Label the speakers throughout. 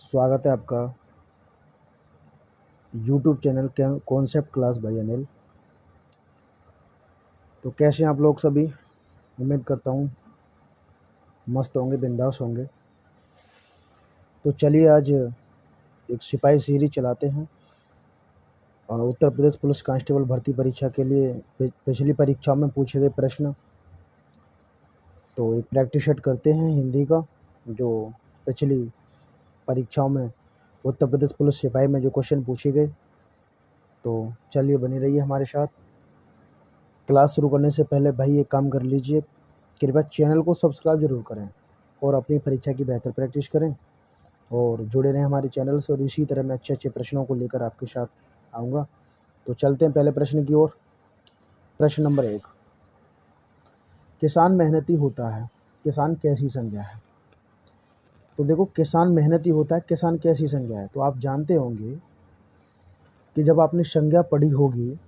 Speaker 1: स्वागत है आपका YouTube channel concept class by Anil. तो कैसे हैं आप लोग सभी? उम्मीद करता हूँ मस्त होंगे, बिंदास होंगे। तो चलिए आज एक सिपाही सीरीज चलाते हैं। और उत्तर प्रदेश पुलिस कांस्टेबल भर्ती परीक्षा के लिए पिछली परीक्षा में पूछे गए प्रश्न, तो एक प्रैक्टिस सेट करते हैं हिंदी का, जो पिछली परीक्षाओं में उत्तर प्रदेश पुलिस सिपाही में जो क्वेश्चन पूछे गए। तो चलिए बने रहिए हमारे साथ। क्लास शुरू करने से पहले भाई एक काम कर लीजिए, कृपया चैनल को सब्सक्राइब जरूर करें और अपनी परीक्षा की बेहतर प्रैक्टिस करें और जुड़े रहें हमारे चैनल से। और इसी तरह मैं अच्छे अच्छे प्रश्नों को लेकर आपके साथ आऊँगा। तो चलते हैं पहले प्रश्न की ओर। प्रश्न नंबर 1, किसान मेहनती होता है, किसान कैसी संज्ञा है? तो देखो, किसान मेहनती होता है, किसान कैसी संज्ञा है? तो आप जानते होंगे कि जब आपने संज्ञा पढ़ी होगी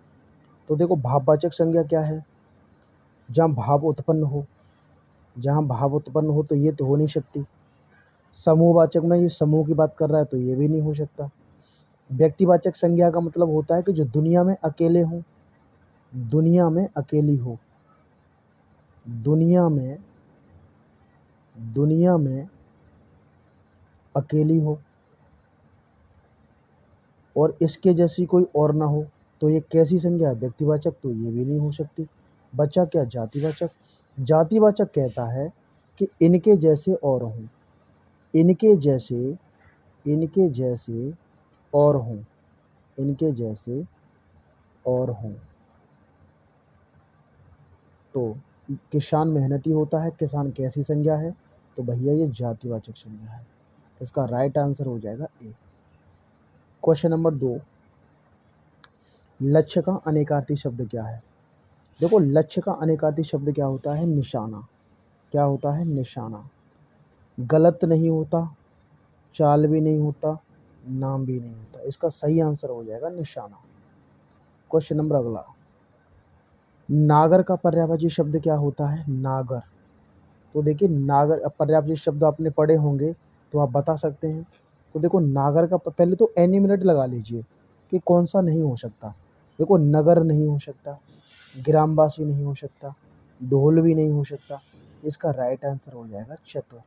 Speaker 1: तो देखो, भाववाचक संज्ञा क्या है? जहाँ भाव उत्पन्न हो, जहाँ भाव उत्पन्न हो तो ये तो हो नहीं सकती। समूहवाचक में ये समूह की बात कर रहा है तो ये भी नहीं हो सकता। व्यक्तिवाचक संज्ञा का मतलब होता है कि जो दुनिया में अकेले हो, दुनिया में अकेली हो, दुनिया में अकेली हो और इसके जैसी कोई और ना हो, तो ये कैसी संज्ञा है? व्यक्तिवाचक। तो ये भी नहीं हो सकती। बचा क्या? जातिवाचक। जातिवाचक कहता है कि इनके जैसे और हों, इनके जैसे, इनके जैसे और हों, इनके जैसे और हों। तो किसान मेहनती होता है, किसान कैसी संज्ञा है? तो भैया ये जातिवाचक संज्ञा है। इसका राइट आंसर हो जाएगा ए। क्वेश्चन नंबर 2, लक्ष्य का अनेकार्थी शब्द क्या है? देखो, लक्ष्य का अनेकार्थी शब्द क्या होता है? निशाना। क्या होता है? निशाना। गलत नहीं होता, चाल भी नहीं होता, नाम भी नहीं होता। इसका सही आंसर हो जाएगा निशाना। क्वेश्चन नंबर अगला, नागर का पर्यायवाची शब्द क्या होता है? नागर। तो देखिए, नागर पर्यायवाची शब्द आपने पढ़े होंगे तो आप बता सकते हैं। तो देखो, नागर का पहले तो एनिमिनेट लगा लीजिए कि कौन सा नहीं हो सकता। देखो, नगर नहीं हो सकता, ग्रामवासी नहीं हो सकता, ढोल भी नहीं हो सकता। इसका राइट आंसर हो जाएगा चतुर।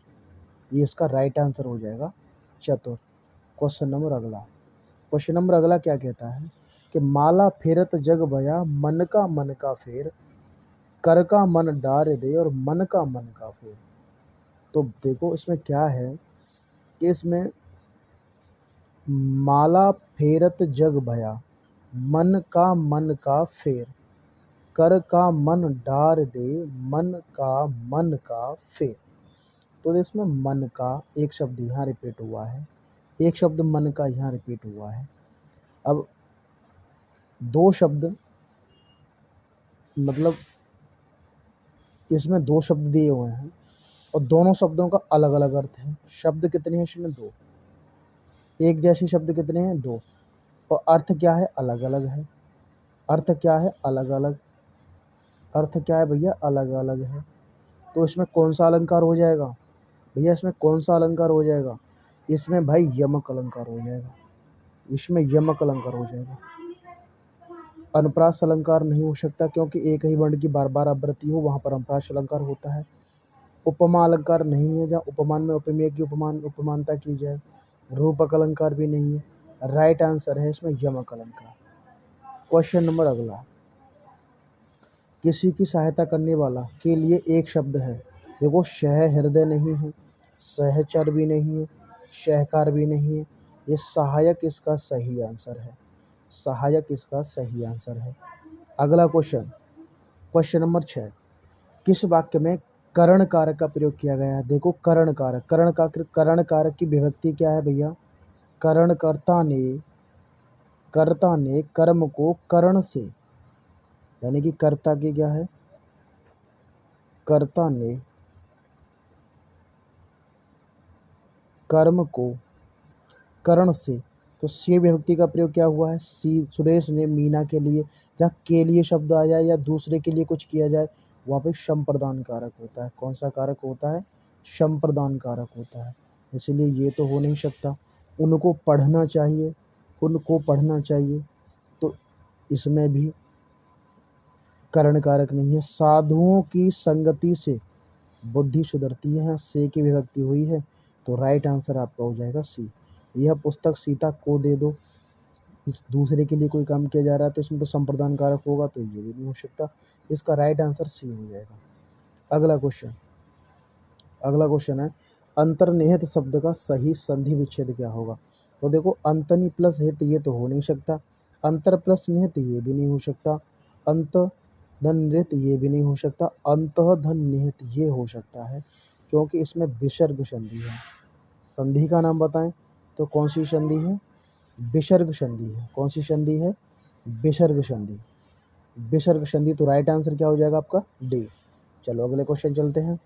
Speaker 1: ये इसका राइट आंसर हो जाएगा चतुर। क्वेश्चन नंबर अगला, क्वेश्चन नंबर अगला क्या कहता है कि माला फेरत जग भया, मन का फेर, कर का मन डार दे और मन का फेर। तो देखो, इसमें क्या है कि इसमें माला फेरत जग भया, मन का फेर, कर का मन डार दे, मन का फेर। तो इसमें मन का एक शब्द यहाँ रिपीट हुआ है, एक शब्द मन का यहाँ रिपीट हुआ है। अब दो शब्द, मतलब इसमें दो शब्द दिए हुए हैं और दोनों शब्दों का अलग अलग अर्थ है। शब्द कितने हैं इसमें? दो। एक जैसे शब्द कितने हैं? दो। और अर्थ क्या है? अलग अलग है। अर्थ क्या है? अलग अलग। अर्थ क्या है भैया? अलग अलग है। तो इसमें कौन सा अलंकार हो जाएगा भैया? इसमें कौन सा अलंकार हो जाएगा? इसमें भाई यमक अलंकार हो जाएगा। इसमें यमक अलंकार हो जाएगा। अनुप्रास अलंकार नहीं हो सकता, क्योंकि एक ही वर्ण की बार बार आवृत्ति हो वहां पर अनुप्रास अलंकार होता है। उपमा अलंकार नहीं है, जहाँ उपमान में उपमेय की उपमानता की जाए। रूपक अलंकार भी नहीं है। राइट आंसर है इसमें यमक अलंकार। क्वेश्चन नंबर अगला, किसी की सहायता करने वाला के लिए एक शब्द है। देखो, सह हृदय नहीं है, सहचर भी नहीं है, सहकार भी नहीं है। ये सहायक इसका सही आंसर है। सहायक इसका सही आंसर है। अगला क्वेश्चन, क्वेश्चन नंबर 6, किस वाक्य में करण कारक का प्रयोग किया गया है? देखो, करण कारक, करण कारक की विभक्ति क्या है भैया? करण, कर्ता ने कर्म को करण से, यानी कि कर्ता की क्या है? कर्ता ने कर्म को करण से, तो से विभक्ति का प्रयोग क्या हुआ है? सुरेश ने मीना के लिए, जहाँ के लिए शब्द आ जाए या दूसरे के लिए कुछ किया जाए वहाँ पे संप्रदान कारक होता है। कौन सा कारक होता है? संप्रदान कारक होता है। इसलिए ये तो हो नहीं सकता। उनको पढ़ना चाहिए, उनको पढ़ना चाहिए। तो इसमें भी करण कारक नहीं है। साधुओं की संगति से बुद्धि सुधरती है, से की विभक्ति हुई है, तो राइट आंसर आपका हो जाएगा सी। यह पुस्तक सीता को दे दो, इस दूसरे के लिए कोई काम किया जा रहा है तो इसमें तो संप्रदान कारक होगा, तो ये भी नहीं हो सकता। इसका राइट आंसर सी हो जाएगा। अगला क्वेश्चन है, अंतर्निहित शब्द का सही संधि विच्छेद क्या होगा? तो देखो, अंतनि प्लस हित ये तो हो नहीं सकता, अंतर प्लस निहित ये भी नहीं हो सकता, अंत धन निहित ये भी नहीं हो सकता, अंतः धन निहित ये हो सकता है, क्योंकि इसमें विसर्ग संधि है। संधि का नाम बताएं तो कौन सी संधि है? विसर्ग संधि है। कौन सी संधि है? विसर्ग संधि। विसर्ग संधि, तो राइट आंसर क्या हो जाएगा आपका? डी। चलो अगले क्वेश्चन चलते हैं।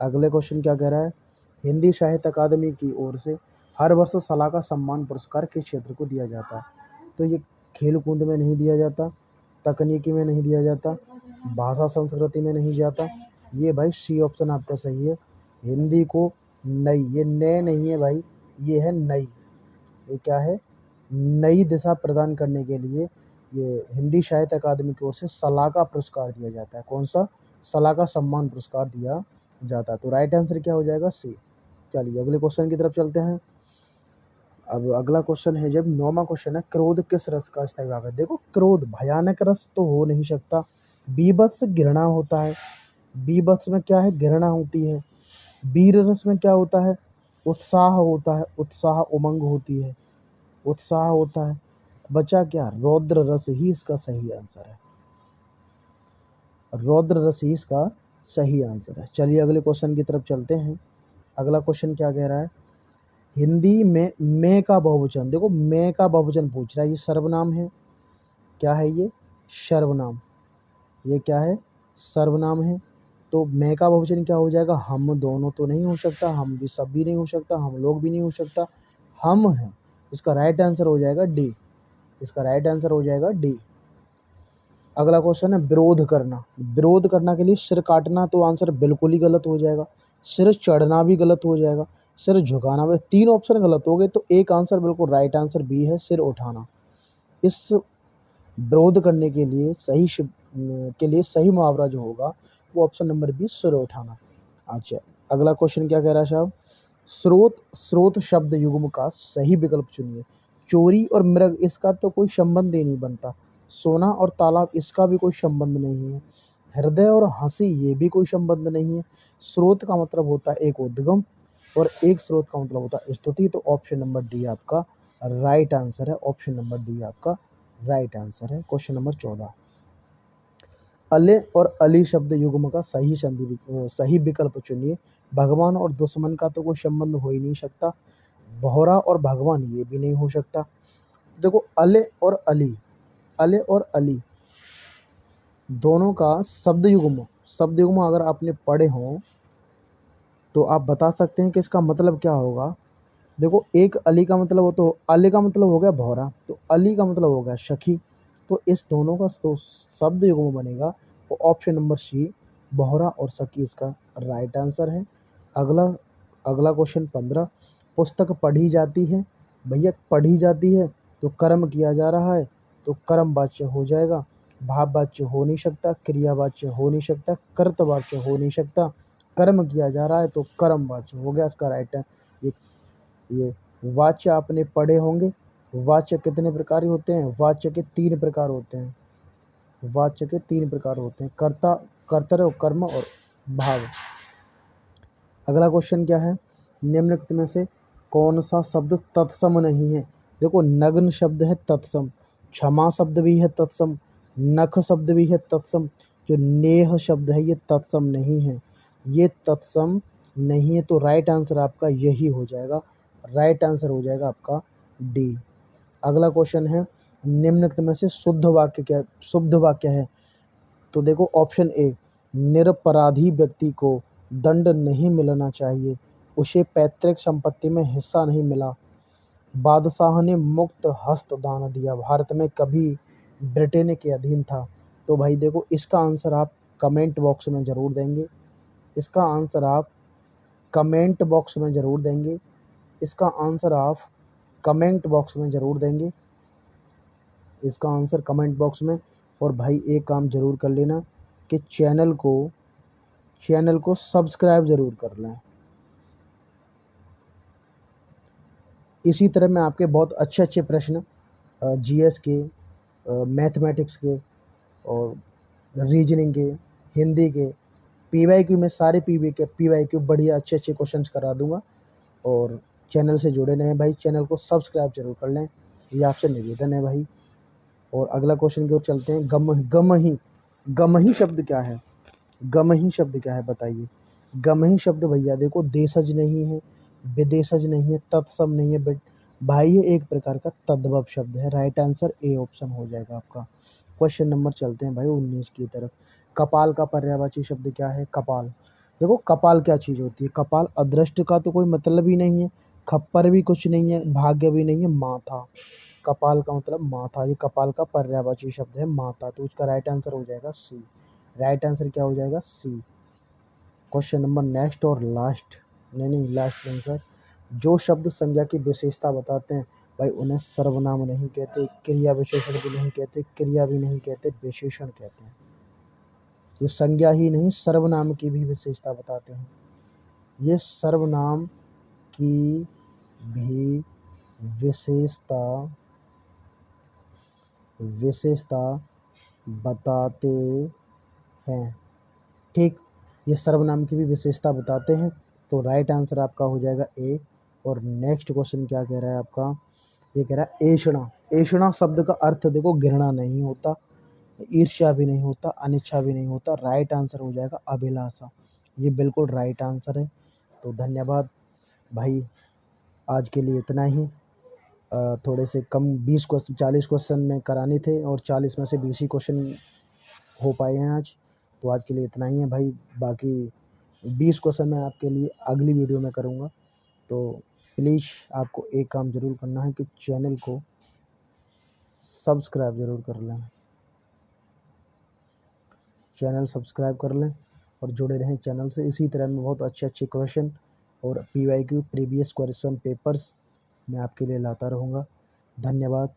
Speaker 1: अगले क्वेश्चन क्या कह रहा है? हिंदी साहित्य अकादमी की ओर से हर वर्ष सलाका सम्मान पुरस्कार किस क्षेत्र को दिया जाता है? तो ये खेल कूद में नहीं दिया जाता, तकनीकी में नहीं दिया जाता, भाषा संस्कृति में नहीं जाता। ये भाई सी ऑप्शन आपका सही है। हिंदी को नई, ये नए नहीं है भाई, ये है नई। ये क्या है? नई दिशा प्रदान करने के लिए ये हिंदी साहित्य अकादमी की ओर से सलाका पुरस्कार दिया जाता है। कौन सा? सलाका सम्मान पुरस्कार दिया जाता है। तो राइट आंसर क्या हो जाएगा? सी। चलिए अगले क्वेश्चन की तरफ चलते हैं। अब अगला क्वेश्चन है, जब 9वां क्वेश्चन है, क्रोध किस रस का स्थायी भाग है? देखो, क्रोध भयानक रस तो हो नहीं सकता, बीभत्स घृणा होता है। बीभत्स में क्या है? घृणा होती है। वीर रस में क्या होता है? उत्साह होता है, उत्साह उमंग होती है, उत्साह होता है। बचा क्या? रौद्र रस ही इसका सही आंसर है। रौद्र रस ही इसका सही आंसर है। चलिए अगले क्वेश्चन की तरफ चलते हैं। अगला क्वेश्चन क्या कह रहा है? हिंदी में मैं का बहुवचन, देखो मैं का बहुवचन पूछ रहा है, ये सर्वनाम है। क्या है ये? सर्वनाम। ये क्या है? सर्वनाम है। तो मैं का बहुवचन क्या हो जाएगा? हम दोनों तो नहीं हो सकता, हम भी सब भी नहीं हो सकता, हम लोग भी नहीं हो सकता, हम हैं। इसका राइट आंसर हो जाएगा डी। इसका राइट आंसर हो जाएगा डी। अगला क्वेश्चन है, विरोध करना। विरोध करना के लिए सिर काटना तो आंसर बिल्कुल ही गलत हो जाएगा, सिर चढ़ना भी गलत हो जाएगा, सिर झुकाना भी। तीन ऑप्शन गलत हो गए, तो एक आंसर बिल्कुल राइट आंसर बी है, सिर उठाना। इस विरोध करने के लिए सही मुहावरा जो होगा वो ऑप्शन नंबर बी, सिर उठाना। अच्छा अगला क्वेश्चन क्या कह रहा है साहब? स्रोत शब्द युग्म का सही विकल्प चुनिए। चोरी और मृग, इसका तो कोई संबंध ही नहीं बनता। सोना और तालाब, इसका भी कोई संबंध नहीं है। हृदय और हंसी, ये भी कोई संबंध नहीं है। स्रोत का मतलब होता है एक उद्गम, और एक स्रोत का मतलब होता है स्तुति। तो ऑप्शन नंबर डी आपका राइट आंसर है। ऑप्शन नंबर डी आपका राइट आंसर है। क्वेश्चन नंबर 14, अले और अली शब्द युग्म का सही विकल्प चुनिए। भगवान और दुश्मन का तो कोई संबंध हो ही नहीं सकता। बोहरा और भगवान, ये भी नहीं हो सकता। देखो, अले और अली दोनों का शब्द युग्म अगर आपने पढ़े हों तो आप बता सकते हैं कि इसका मतलब क्या होगा। देखो, एक अली का मतलब हो, तो अली का मतलब हो गया भौरा, तो अली का मतलब हो गया सखी। तो इस दोनों का शब्द युग्म बनेगा वो ऑप्शन नंबर सी, बोहरा और सखी, इसका राइट आंसर है। अगला अगला क्वेश्चन 15, पुस्तक पढ़ी जाती है। भैया पढ़ी जाती है तो कर्म किया जा रहा है, तो कर्म वाच्य हो जाएगा। भाव वाच्य हो नहीं सकता, क्रिया वाच्य हो नहीं सकता, कर्त वाच्य हो नहीं सकता। कर्म किया जा रहा है तो कर्म वाच्य हो गया, इसका राइट है। ये वाच्य आपने पढ़े होंगे। वाच्य कितने प्रकार होते हैं? वाच्य के 3 प्रकार होते हैं। वाच्य के 3 प्रकार होते हैं, कर्ता, कर्तव्य, कर्म और भाव। अगला क्वेश्चन क्या है? निम्नलिखित में से कौन सा शब्द तत्सम नहीं है? देखो, नग्न शब्द है तत्सम, क्षमा शब्द भी है तत्सम, नख शब्द भी है तत्सम, जो नेह शब्द है ये तत्सम नहीं है। ये तत्सम नहीं है, तो राइट आंसर आपका यही हो जाएगा। राइट आंसर हो जाएगा आपका डी। अगला क्वेश्चन है, निम्नलिखित में से शुद्ध वाक्य है? तो देखो, ऑप्शन ए, निरपराधी व्यक्ति को दंड नहीं मिलना चाहिए, उसे पैतृक संपत्ति में हिस्सा नहीं मिला, बादशाह ने मुक्त हस्त दान दिया, भारत में कभी ब्रिटेन के अधीन था। तो भाई देखो, इसका आंसर आप कमेंट बॉक्स में ज़रूर देंगे। इसका आंसर आप कमेंट बॉक्स में ज़रूर देंगे। इसका आंसर आप कमेंट बॉक्स में ज़रूर देंगे इसका आंसर कमेंट बॉक्स में। और भाई एक काम ज़रूर कर लेना कि चैनल को सब्सक्राइब ज़रूर कर लें। इसी तरह मैं आपके बहुत अच्छे अच्छे प्रश्न जीएस के, मैथमेटिक्स के और रीजनिंग के, हिंदी के, पीवाईक्यू में सारे पीवाईक्यू बढ़िया अच्छे अच्छे क्वेश्चंस करा दूंगा। और चैनल से जुड़े रहें भाई, चैनल को सब्सक्राइब जरूर कर लें, ये आपसे निवेदन है भाई। और अगला क्वेश्चन की ओर चलते हैं। गमही शब्द क्या है? गमही शब्द क्या है बताइए? गमही शब्द भैया देखो, देशज नहीं है, विदेशज नहीं है, तत्सम नहीं है, बट भाई ये एक प्रकार का तद्भव शब्द है। राइट आंसर ए ऑप्शन हो जाएगा आपका। क्वेश्चन नंबर चलते हैं भाई 19 की तरफ। कपाल का पर्यायवाची शब्द क्या है? कपाल। देखो कपाल क्या चीज़ होती है? कपाल अदृष्ट का तो कोई मतलब ही नहीं है, खप्पर भी कुछ नहीं है, भाग्य भी नहीं है, माथा। कपाल का मतलब माथा, ये कपाल का पर्यायवाची शब्द है माथा, तो उसका राइट आंसर हो जाएगा सी। राइट आंसर क्या हो जाएगा? सी। क्वेश्चन नंबर नेक्स्ट और लास्ट, नहीं लास्ट आंसर। जो शब्द संज्ञा की विशेषता बताते हैं भाई उन्हें सर्वनाम नहीं कहते, क्रिया विशेषण भी नहीं कहते, क्रिया भी नहीं कहते, विशेषण कहते हैं। ये संज्ञा ही नहीं सर्वनाम की भी विशेषता बताते हैं। ये सर्वनाम की भी विशेषता बताते हैं। ठीक, ये सर्वनाम की भी विशेषता बताते हैं, तो राइट आंसर आपका हो जाएगा ए। और नेक्स्ट क्वेश्चन क्या कह रहा है आपका? ये कह रहा है ऐषणा। ऐषणा शब्द का अर्थ देखो घृणा नहीं होता, ईर्ष्या भी नहीं होता, अनिच्छा भी नहीं होता। राइट आंसर हो जाएगा अभिलाषा। ये बिल्कुल राइट आंसर है। तो धन्यवाद भाई, आज के लिए इतना ही। थोड़े से कम 20 क्वेश्चन 40 क्वेश्चन में कराने थे और 40 में से 20 ही क्वेश्चन हो पाए हैं आज। तो आज के लिए इतना ही है भाई, बाकी 20 क्वेश्चन मैं आपके लिए अगली वीडियो में करूँगा। तो प्लीज़ आपको एक काम ज़रूर करना है कि चैनल को सब्सक्राइब ज़रूर कर लें, चैनल सब्सक्राइब कर लें और जुड़े रहें चैनल से। इसी तरह मैं बहुत अच्छे अच्छे क्वेश्चन और पीवाईक्यू प्रीवियस क्वेश्चन पेपर्स मैं आपके लिए लाता रहूँगा। धन्यवाद।